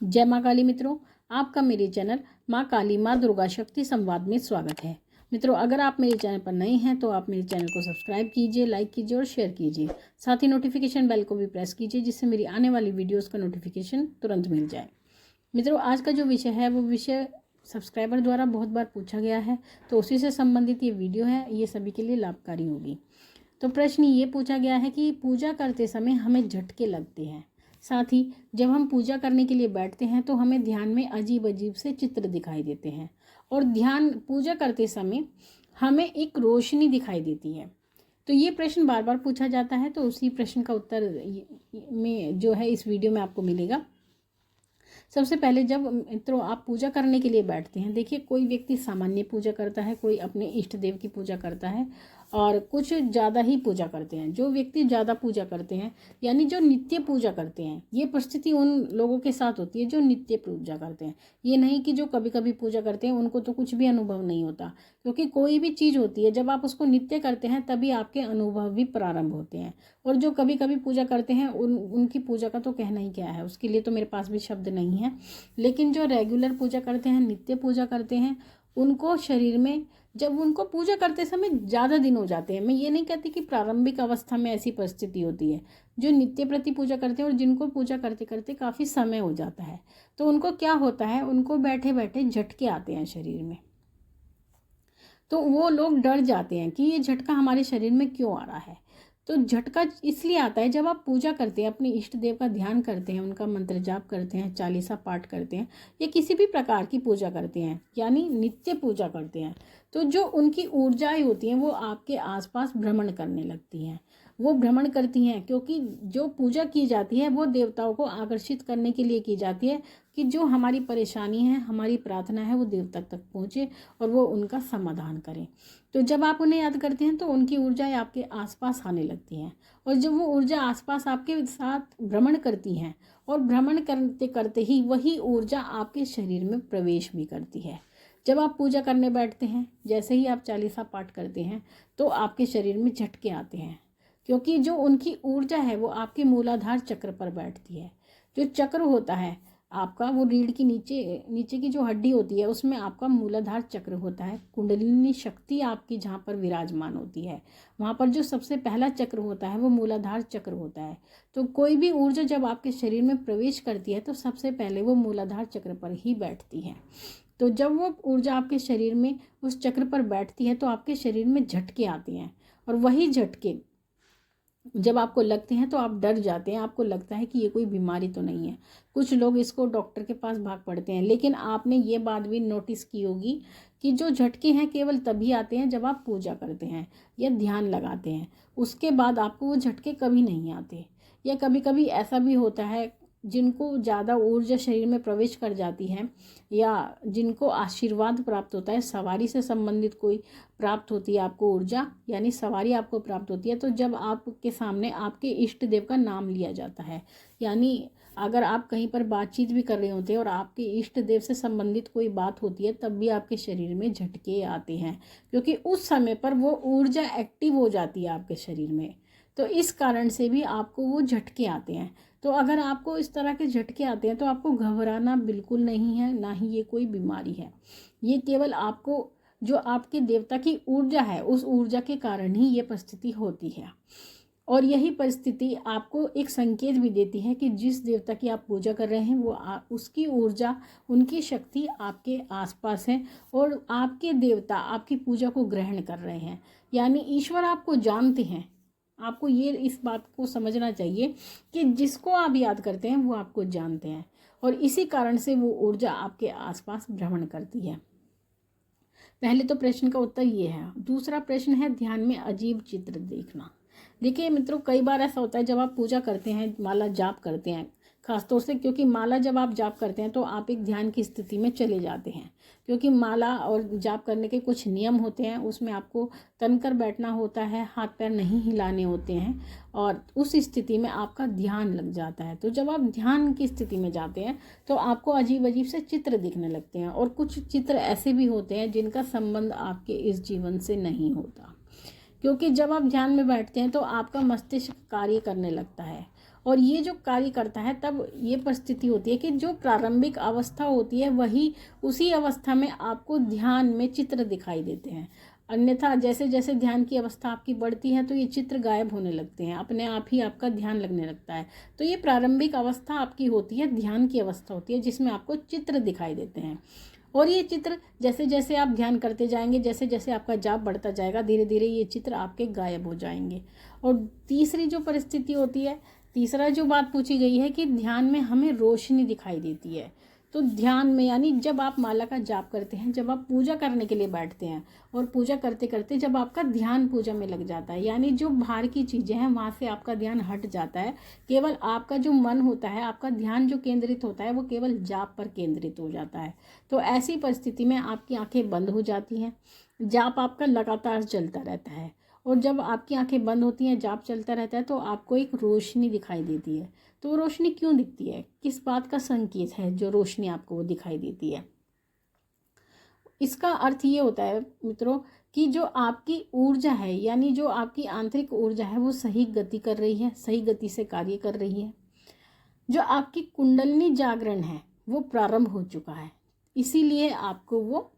जय माँ काली मित्रों, आपका मेरे चैनल माँ काली माँ दुर्गा शक्ति संवाद में स्वागत है। मित्रों, अगर आप मेरे चैनल पर नए हैं तो आप मेरे चैनल को सब्सक्राइब कीजिए, लाइक कीजिए और शेयर कीजिए। साथ ही नोटिफिकेशन बेल को भी प्रेस कीजिए जिससे मेरी आने वाली वीडियोस का नोटिफिकेशन तुरंत मिल जाए। मित्रों, आज का जो विषय है वो विषय सब्सक्राइबर द्वारा बहुत बार पूछा गया है, तो उसी से संबंधित ये वीडियो है। ये सभी के लिए लाभकारी होगी। तो प्रश्न ये पूछा गया है कि पूजा करते समय हमें झटके लगते हैं। साथ ही जब हम पूजा करने के लिए बैठते हैं तो हमें ध्यान में अजीब अजीब से चित्र दिखाई देते हैं और पूजा करते समय हमें एक रोशनी दिखाई देती है। तो ये प्रश्न बार बार पूछा जाता है, तो उसी प्रश्न का उत्तर में जो है इस वीडियो में आपको मिलेगा। सबसे पहले जब मित्रों आप पूजा करने के लिए बैठते हैं, देखिए कोई व्यक्ति सामान्य पूजा करता है, कोई अपने इष्ट देव की पूजा करता है और कुछ ज़्यादा ही पूजा करते हैं। जो व्यक्ति ज़्यादा पूजा करते हैं यानी जो नित्य पूजा करते हैं, ये परिस्थिति उन लोगों के साथ होती है जो नित्य पूजा करते हैं। ये नहीं कि जो कभी कभी पूजा करते हैं उनको तो कुछ भी अनुभव नहीं होता, क्योंकि कोई भी चीज़ होती है जब आप उसको नित्य करते हैं तभी आपके अनुभव भी प्रारंभ होते हैं। और जो कभी कभी पूजा करते हैं उनकी पूजा का तो कहना ही क्या है, उसके लिए तो मेरे पास भी शब्द नहीं है। लेकिन जो रेगुलर पूजा करते हैं, नित्य पूजा करते हैं, उनको शरीर में जब उनको पूजा करते समय ज़्यादा दिन हो जाते हैं, मैं ये नहीं कहती कि प्रारंभिक अवस्था में ऐसी परिस्थिति होती है, जो नित्य प्रति पूजा करते हैं और जिनको पूजा करते करते काफ़ी समय हो जाता है, तो उनको क्या होता है, उनको बैठे बैठे झटके आते हैं शरीर में। तो वो लोग डर जाते हैं कि ये झटका हमारे शरीर में क्यों आ रहा है। तो झटका इसलिए आता है जब आप पूजा करते हैं, अपने इष्ट देव का ध्यान करते हैं, उनका मंत्र जाप करते हैं, चालीसा पाठ करते हैं या किसी भी प्रकार की पूजा करते हैं यानी नित्य पूजा करते हैं, तो जो उनकी ऊर्जाएं होती हैं वो आपके आसपास भ्रमण करने लगती हैं। वो भ्रमण करती हैं क्योंकि जो पूजा की जाती है वो देवताओं को आकर्षित करने के लिए की जाती है कि जो हमारी परेशानी है, हमारी प्रार्थना है, वो देवता तक पहुँचे और वो उनका समाधान करें। तो जब आप उन्हें याद करते हैं तो उनकी ऊर्जाएं आपके आसपास आने लगती हैं और जब वो ऊर्जा आसपास आपके साथ भ्रमण करती हैं और भ्रमण करते करते ही वही ऊर्जा आपके शरीर में प्रवेश भी करती है। जब आप पूजा करने बैठते हैं, जैसे ही आप चालीसा पाठ करते हैं तो आपके शरीर में झटके आते हैं, क्योंकि जो उनकी ऊर्जा है वो आपके मूलाधार चक्र पर बैठती है। जो चक्र होता है आपका, वो रीढ़ की नीचे की जो हड्डी होती है उसमें आपका मूलाधार चक्र होता है। कुंडलिनी शक्ति आपकी जहाँ पर विराजमान होती है, वहाँ पर जो सबसे पहला चक्र होता है वो मूलाधार चक्र होता है। तो कोई भी ऊर्जा जब आपके शरीर में प्रवेश करती है तो सबसे पहले वो मूलाधार चक्र पर ही बैठती है। तो जब वो ऊर्जा आपके शरीर में उस चक्र पर बैठती है तो आपके शरीर में झटके आते हैं और वही झटके जब आपको लगते हैं तो आप डर जाते हैं, आपको लगता है कि ये कोई बीमारी तो नहीं है। कुछ लोग इसको डॉक्टर के पास भाग पड़ते हैं, लेकिन आपने ये बात भी नोटिस की होगी कि जो झटके हैं केवल तभी आते हैं जब आप पूजा करते हैं या ध्यान लगाते हैं। उसके बाद आपको वो झटके कभी नहीं आते। या कभी कभी ऐसा भी होता है जिनको ज़्यादा ऊर्जा शरीर में प्रवेश कर जाती है या जिनको आशीर्वाद प्राप्त होता है, सवारी से संबंधित कोई प्राप्त होती है आपको ऊर्जा, यानी सवारी आपको प्राप्त होती है, तो जब आपके सामने आपके इष्ट देव का नाम लिया जाता है, यानी अगर आप कहीं पर बातचीत भी कर रहे होते हैं और आपके इष्ट देव से संबंधित कोई बात होती है तब भी आपके शरीर में झटके आते हैं, क्योंकि उस समय पर वो ऊर्जा एक्टिव हो जाती है आपके शरीर में। तो इस कारण से भी आपको वो झटके आते हैं। तो अगर आपको इस तरह के झटके आते हैं तो आपको घबराना बिल्कुल नहीं है, ना ही ये कोई बीमारी है। ये केवल आपको जो आपके देवता की ऊर्जा है उस ऊर्जा के कारण ही ये परिस्थिति होती है। और यही परिस्थिति आपको एक संकेत भी देती है कि जिस देवता की आप पूजा कर रहे हैं वो उसकी ऊर्जा, उनकी शक्ति आपके आसपास है और आपके देवता आपकी पूजा को ग्रहण कर रहे हैं। यानी ईश्वर आपको जानते हैं। आपको ये इस बात को समझना चाहिए कि जिसको आप याद करते हैं वो आपको जानते हैं और इसी कारण से वो ऊर्जा आपके आसपास भ्रमण करती है। पहले तो प्रश्न का उत्तर ये है। दूसरा प्रश्न है ध्यान में अजीब चित्र देखना। देखिए मित्रों, कई बार ऐसा होता है जब आप पूजा करते हैं, माला जाप करते हैं, खासतौर से क्योंकि माला जब आप जाप करते हैं तो आप एक ध्यान की स्थिति में चले जाते हैं, क्योंकि माला और जाप करने के कुछ नियम होते हैं। उसमें आपको तनकर बैठना होता है, हाथ पैर नहीं हिलाने होते हैं और उस स्थिति में आपका ध्यान लग जाता है। तो जब आप ध्यान की स्थिति में जाते हैं तो आपको अजीब अजीब से चित्र दिखने लगते हैं और कुछ चित्र ऐसे भी होते हैं जिनका संबंध आपके इस जीवन से नहीं होता, क्योंकि जब आप ध्यान में बैठते हैं तो आपका मस्तिष्क कार्य करने लगता है और ये जो कार्य करता है तब ये परिस्थिति होती है कि जो प्रारंभिक अवस्था होती है वही उसी अवस्था में आपको ध्यान में चित्र दिखाई देते हैं। अन्यथा जैसे जैसे ध्यान की अवस्था आपकी बढ़ती है तो ये चित्र गायब होने लगते हैं, अपने आप ही आपका ध्यान लगने लगता है। तो ये प्रारंभिक अवस्था आपकी होती है, ध्यान की अवस्था होती है, जिसमें आपको चित्र दिखाई देते हैं। और ये चित्र जैसे जैसे आप ध्यान करते जाएंगे, जैसे जैसे आपका जाप बढ़ता जाएगा, धीरे धीरे ये चित्र आपके गायब हो जाएंगे। और तीसरी जो परिस्थिति होती है, तीसरा जो बात पूछी गई है कि ध्यान में हमें रोशनी दिखाई देती है। तो ध्यान में यानी जब आप माला का जाप करते हैं, जब आप पूजा करने के लिए बैठते हैं और पूजा करते करते जब आपका ध्यान पूजा में लग जाता है, यानी जो बाहर की चीज़ें हैं वहाँ से आपका ध्यान हट जाता है, केवल आपका जो मन होता है, आपका ध्यान जो केंद्रित होता है वो केवल जाप पर केंद्रित हो जाता है। तो ऐसी परिस्थिति में आपकी आंखें बंद हो जाती हैं, जाप आपका लगातार चलता रहता है। और जब आपकी आंखें बंद होती हैं, जाप चलता रहता है, तो आपको एक रोशनी दिखाई देती है। तो वो रोशनी क्यों दिखती है, किस बात का संकेत है जो रोशनी आपको वो दिखाई देती है? इसका अर्थ ये होता है मित्रों कि जो आपकी ऊर्जा है, यानी जो आपकी आंतरिक ऊर्जा है वो सही गति कर रही है, सही गति से कार्य कर रही है। जो आपकी कुंडलिनी जागरण है वो प्रारंभ हो चुका है, इसीलिए आपको वो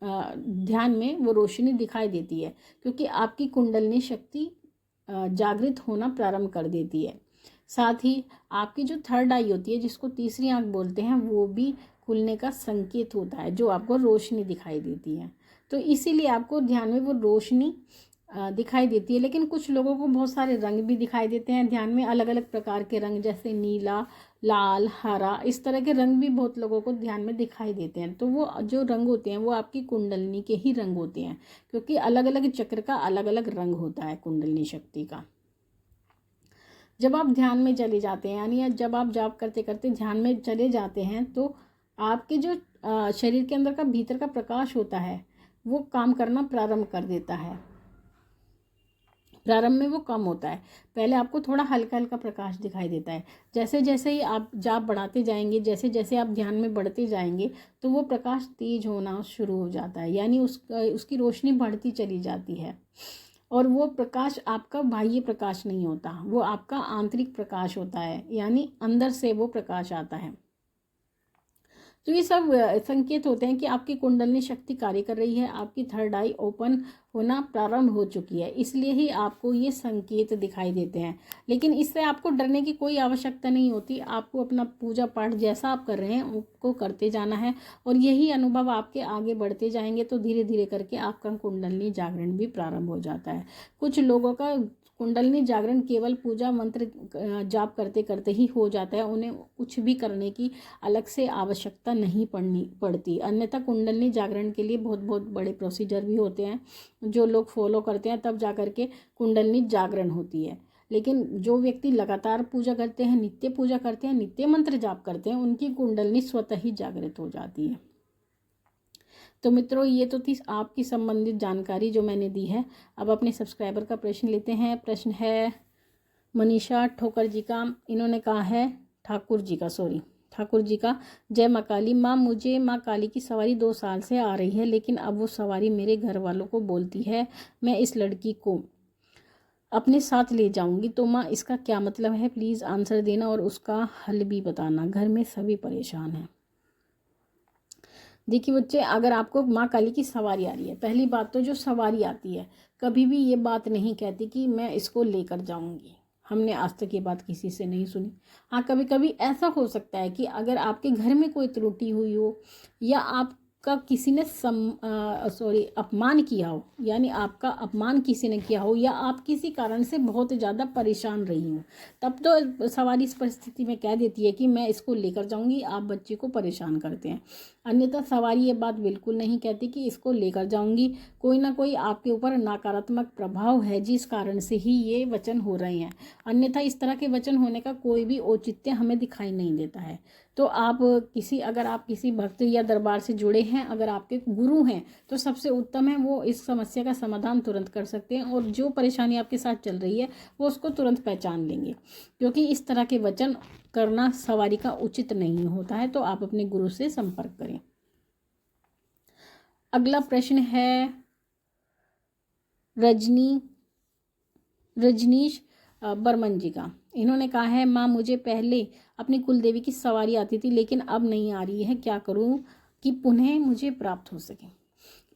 ध्यान में वो रोशनी दिखाई देती है, क्योंकि आपकी कुंडलिनी शक्ति जागृत होना प्रारंभ कर देती है। साथ ही आपकी जो थर्ड आई होती है, जिसको तीसरी आंख बोलते हैं, वो भी खुलने का संकेत होता है, जो आपको रोशनी दिखाई देती है। तो इसीलिए आपको ध्यान में वो रोशनी दिखाई देती है। लेकिन कुछ लोगों को बहुत सारे रंग भी दिखाई देते हैं ध्यान में, अलग अलग प्रकार के रंग, जैसे नीला, लाल, हरा, इस तरह के रंग भी बहुत लोगों को ध्यान में दिखाई देते हैं। तो वो जो रंग होते हैं वो आपकी कुंडलिनी के ही रंग होते हैं, क्योंकि अलग अलग चक्र का अलग अलग रंग होता है कुंडलिनी शक्ति का। जब आप ध्यान में चले जाते हैं, यानी जब आप जाप करते करते ध्यान में चले जाते हैं, तो आपके जो शरीर के अंदर का भीतर का प्रकाश होता है वो काम करना प्रारंभ कर देता है। प्रारंभ में वो कम होता है, पहले आपको थोड़ा हल्का हल्का प्रकाश दिखाई देता है। जैसे जैसे ही आप जाप बढ़ाते जाएंगे, जैसे जैसे आप ध्यान में बढ़ते जाएंगे, तो वो प्रकाश तेज होना शुरू हो जाता है, यानी उसकी रोशनी बढ़ती चली जाती है। और वो प्रकाश आपका बाह्य प्रकाश नहीं होता, वो आपका आंतरिक प्रकाश होता है, यानी अंदर से वो प्रकाश आता है। तो ये सब संकेत होते हैं कि आपकी कुंडलिनी शक्ति कार्य कर रही है, आपकी थर्ड आई ओपन होना प्रारंभ हो चुकी है, इसलिए ही आपको ये संकेत दिखाई देते हैं। लेकिन इससे आपको डरने की कोई आवश्यकता नहीं होती, आपको अपना पूजा पाठ जैसा आप कर रहे हैं उसको करते जाना है, और यही अनुभव आपके आगे बढ़ते जाएंगे तो धीरे धीरे करके आपका कुंडलिनी जागरण भी प्रारंभ हो जाता है। कुछ लोगों का कुंडलिनी जागरण केवल पूजा मंत्र जाप करते करते ही हो जाता है, उन्हें कुछ भी करने की अलग से आवश्यकता नहीं पड़ती। अन्यथा कुंडलिनी जागरण के लिए बहुत बहुत बड़े प्रोसीजर भी होते हैं जो लोग फॉलो करते हैं, तब जा कर के कुंडलिनी जागरण होती है। लेकिन जो व्यक्ति लगातार पूजा करते हैं, नित्य पूजा करते हैं, नित्य मंत्र जाप करते हैं, उनकी कुंडलिनी स्वतः ही जागृत हो जाती है। तो मित्रों, ये तो थी आपकी संबंधित जानकारी जो मैंने दी है। अब अपने सब्सक्राइबर का प्रश्न लेते हैं। प्रश्न है मनीषा ठोकर जी का, इन्होंने कहा है ठाकुर जी का, जय माँ काली। माँ, मुझे माँ काली की सवारी 2 साल से आ रही है, लेकिन अब वो सवारी मेरे घर वालों को बोलती है मैं इस लड़की को अपने साथ ले जाऊंगी, तो माँ इसका क्या मतलब है? प्लीज़ आंसर देना और उसका हल भी बताना, घर में सभी परेशान हैं। देखिए बच्चे, अगर आपको माँ काली की सवारी आ रही है, पहली बात तो जो सवारी आती है कभी भी ये बात नहीं कहती कि मैं इसको लेकर जाऊंगी। हमने आज तक ये बात किसी से नहीं सुनी। हाँ, कभी कभी ऐसा हो सकता है कि अगर आपके घर में कोई त्रुटि हुई हो, या आपका किसी ने अपमान किया हो, यानी आपका अपमान किसी ने किया हो, या आप किसी कारण से बहुत ज़्यादा परेशान रही हो, तब तो सवारी इस परिस्थिति में कह देती है कि मैं इसको लेकर जाऊंगी, आप बच्चे को परेशान करते हैं। अन्यथा सवारी ये बात बिल्कुल नहीं कहती कि इसको लेकर जाऊंगी। कोई ना कोई आपके ऊपर नकारात्मक प्रभाव है जिस कारण से ही ये वचन हो रहे हैं, अन्यथा इस तरह के वचन होने का कोई भी औचित्य हमें दिखाई नहीं देता है। तो अगर आप किसी भक्त या दरबार से जुड़े हैं, अगर आपके गुरु हैं, तो सबसे उत्तम है वो इस समस्या का समाधान तुरंत कर सकते हैं, और जो परेशानी आपके साथ चल रही है वो उसको तुरंत पहचान लेंगे, क्योंकि इस तरह के वचन करना सवारी का उचित नहीं होता है। तो आप अपने गुरु से संपर्क करें। अगला प्रश्न है रजनीश बर्मन जी का, इन्होंने कहा है माँ मुझे पहले अपनी कुल देवी की सवारी आती थी लेकिन अब नहीं आ रही है, क्या करूँ कि पुनः मुझे प्राप्त हो सके।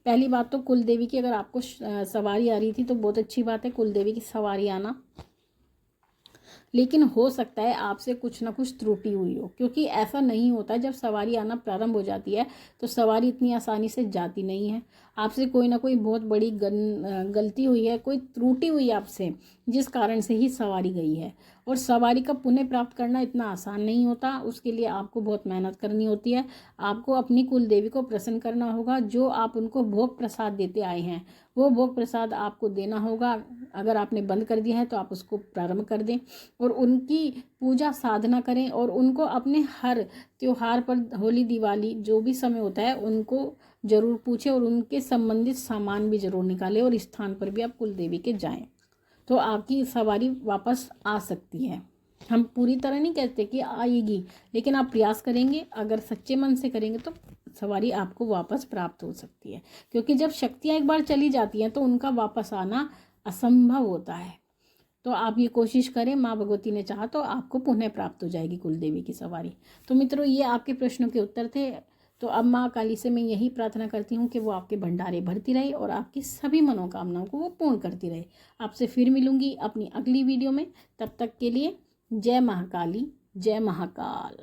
पहली बात तो कुल देवी की अगर आपको सवारी आ रही थी तो बहुत अच्छी बात है, कुल देवी की सवारी आना। लेकिन हो सकता है आपसे कुछ ना कुछ त्रुटि हुई हो, क्योंकि ऐसा नहीं होता, जब सवारी आना प्रारंभ हो जाती है तो सवारी इतनी आसानी से जाती नहीं है। आपसे कोई ना कोई बहुत बड़ी गलती हुई है, कोई त्रुटि हुई है आपसे, जिस कारण से ही सवारी गई है। और सवारी का पुनः प्राप्त करना इतना आसान नहीं होता, उसके लिए आपको बहुत मेहनत करनी होती है। आपको अपनी कुल देवी को प्रसन्न करना होगा, जो आप उनको भोग प्रसाद देते आए हैं वो भोग प्रसाद आपको देना होगा। अगर आपने बंद कर दिया है तो आप उसको प्रारंभ कर दें और उनकी पूजा साधना करें, और उनको अपने हर त्योहार पर, होली दिवाली जो भी समय होता है, उनको जरूर पूछें और उनके संबंधित सामान भी जरूर निकालें, और स्थान पर भी आप कुल देवी के जाएं तो आपकी सवारी वापस आ सकती है। हम पूरी तरह नहीं कहते कि आएगी, लेकिन आप प्रयास करेंगे, अगर सच्चे मन से करेंगे तो सवारी आपको वापस प्राप्त हो सकती है। क्योंकि जब शक्तियाँ एक बार चली जाती हैं तो उनका वापस आना असंभव होता है। तो आप ये कोशिश करें, माँ भगवती ने चाहा तो आपको पुनः प्राप्त हो जाएगी कुल देवी की सवारी। तो मित्रों, ये आपके प्रश्नों के उत्तर थे। तो अब माँ काली से मैं यही प्रार्थना करती हूँ कि वो आपके भंडारे भरती रहे और आपकी सभी मनोकामनाओं को वो पूर्ण करती रहे। आपसे फिर मिलूंगी अपनी अगली वीडियो में, तब तक के लिए जय महाकाली, जय महाकाल।